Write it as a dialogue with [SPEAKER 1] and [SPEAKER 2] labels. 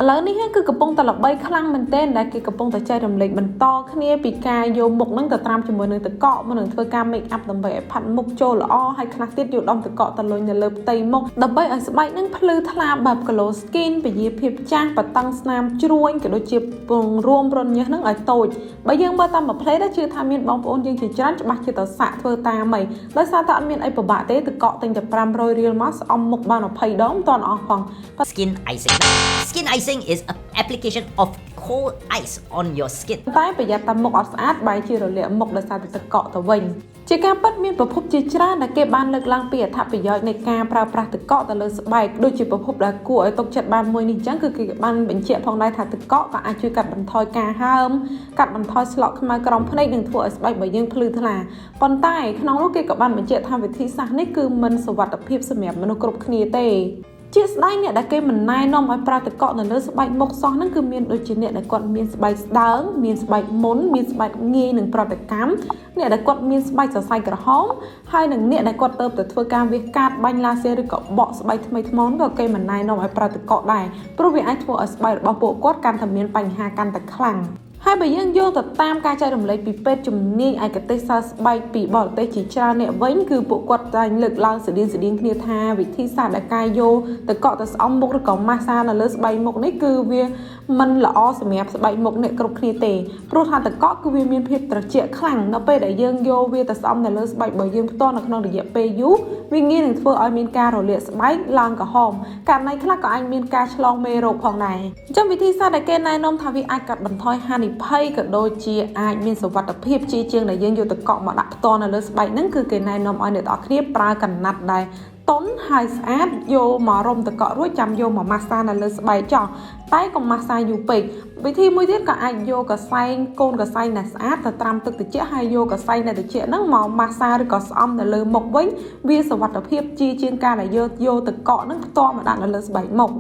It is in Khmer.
[SPEAKER 1] ឥឡូវនេះគឺកំពុងតែល្បីខ្លាំងមែនទែនដែលគេកំពុងតែចែករំលែកបន្តគ្នាពីការយកមុខហ្នឹងទៅត្រាំជាមួយនឹងទឹកកកមកនឹងធ្វើការ make up ដើម្បីឲ្យផាត់មុខចូលល្អហើយខ្លះទៀតយកដុំទឹកកកទៅលុញនៅលើផ្ទៃមុខដើម្បីឲ្យស្បែកហ្នឹងភ្លឺថ្លាបែប glow skin ពជាភាពចាស់បតង់ស្នាមជ្រួញក៏ដូចជាពង្រួមរនញើសហ្នឹងឲ្យតូចបើយើងមើលតាមមួយផ្លេតជឿថាមានបងប្អូនយើងជាច្រើនច្បាស់ជាទៅសាក់ធ្វើតាមហីដោយសារតែអត់មានអីពិបាកទេទឹកកកទិញតែ500រៀលមកស្អំមុខបាន20ដងមិនទាន់អស់ផង
[SPEAKER 2] Skin icing. Skin icing is an application of cold ice on your skin.
[SPEAKER 1] តែប្រយ័ត្នតាមមុខអត់ស្អាតបែរជារលាកមុខដោយសារតែទឹកកកទៅវិញជាការពិតមានប្រភពជាច្រើនដែលគេបានលើកឡើងពីអត្ថប្រយោជន៍នៃការប្រើប្រាស់ទឹកកកទៅលើស្បែកដូចជាប្រភពដែលគួរឲ្យទុកចិត្តបានមួយនេះអញ្ចឹងគឺគេបានបញ្ជាក់ផងដែរថាទឹកកកក៏អាចជួយកាត់បន្ថយការហើមកាត់បន្ថយស្លកខ្មៅក្រោមភ្នែកនិងធ្វើឲ្យស្បែករបស់យើងភ្លឺថ្លាប៉ុន្តែក្នុងនោះគេក៏បានបញ្ជាក់ថាវិធីសាស្ត្រនេះគឺមិនសុវត្ថិភាពសម្រាប់មនុស្សគ្រប់គ្នាទេជាស្ដែងអ្នកដែលគេមិនណែនាំឲ្យប្រើទឹកកកនៅលើស្បែកមុខសោះហ្នឹងគឺមានដូចជាអ្នកដែលគាត់មានស្បែកស្ដើងមានស្បែកមុនមានស្បែកងាយនឹងប្រតិកម្មអ្នកដែលគាត់មានស្បែកសរសៃក្រហមហើយនិងអ្នកដែលគាត់ទៅធ្វើការវះកាត់បាញ់ឡាស៊េឬក៏បកស្បែកថ្មីថ្មោងក៏គេមិនណែនាំឲ្យប្រើទឹកកកដែរព្រោះវាអាចធ្វើឲ្យស្បែករបស់ពួកគាត់កាន់តែមានបញ្ហាកាន់តែខ្លាំងហើយបើយើងយកទៅតាមការចែករំលែកពីពេទ្យជំនាញឯកទេសសើស្បែកពីបរទេសជាច្រើនអ្នកវិញគឺពួកគាត់តែលើកឡើងស្តៀងគ្នាថាវិធីសាស្ត្រដែលការយកទឹកកកទៅស្អំមុខឬក៏ម៉ាស្សានៅលើស្បែកមុខនេះគឺវាមិនល្អសម្រាប់ស្បែកមុខអ្នកគ្រប់គ្នាទេព្រោះថាទឹកកកគឺវាមានភាពត្រជាក់ខ្លាំងនៅពេលដែលយើងយកវាទៅស្អំនៅលើស្បែករបស់យើងផ្ទាល់នៅក្នុងរយៈពេលយូរវាងាយនឹងធ្វើឲ្យមានការរលាកស្បែកឡើងក្រហមករណីខ្លះក៏អាចមានការឆ្លងមេរោគផងដែរអញ្ចឹងវិធីសាស្ត្រដែលគេណែនាំថាវាអាចកាត់បន្ថយហានិភ័យក៏ដូចជាអាចមានសុវត្ថិភាពជាងដែលយើងយកទឹកកកមកដាក់ផ្ទាល់នៅលើស្បែកហ្នឹងគឺគេណែនាំឲ្យអ្នកទាំងអស់គ្នាប្រើកណាត់ដែរតុនហើយស្អាតយកមករុំទឹកកករួចចាំយកមកម៉ាស្សានៅលើស្បែកចោះតែកុំម៉ាស្សាយូរពេកវិធីមួយទៀតក៏អាចយកកសែងកូនកសែងដែលស្អាតទៅត្រាំទឹកត្រជាក់ហើយយកកសែងដែលត្រជាក់ហ្នឹងមកម៉ាស្សាឬក៏ស្អំនៅលើមុខវិញវាសុវត្ថិភាពជាងការដែលយកទឹកកកហ្នឹងផ្ទាល់មកដាក់នៅលើស្បែកមុខ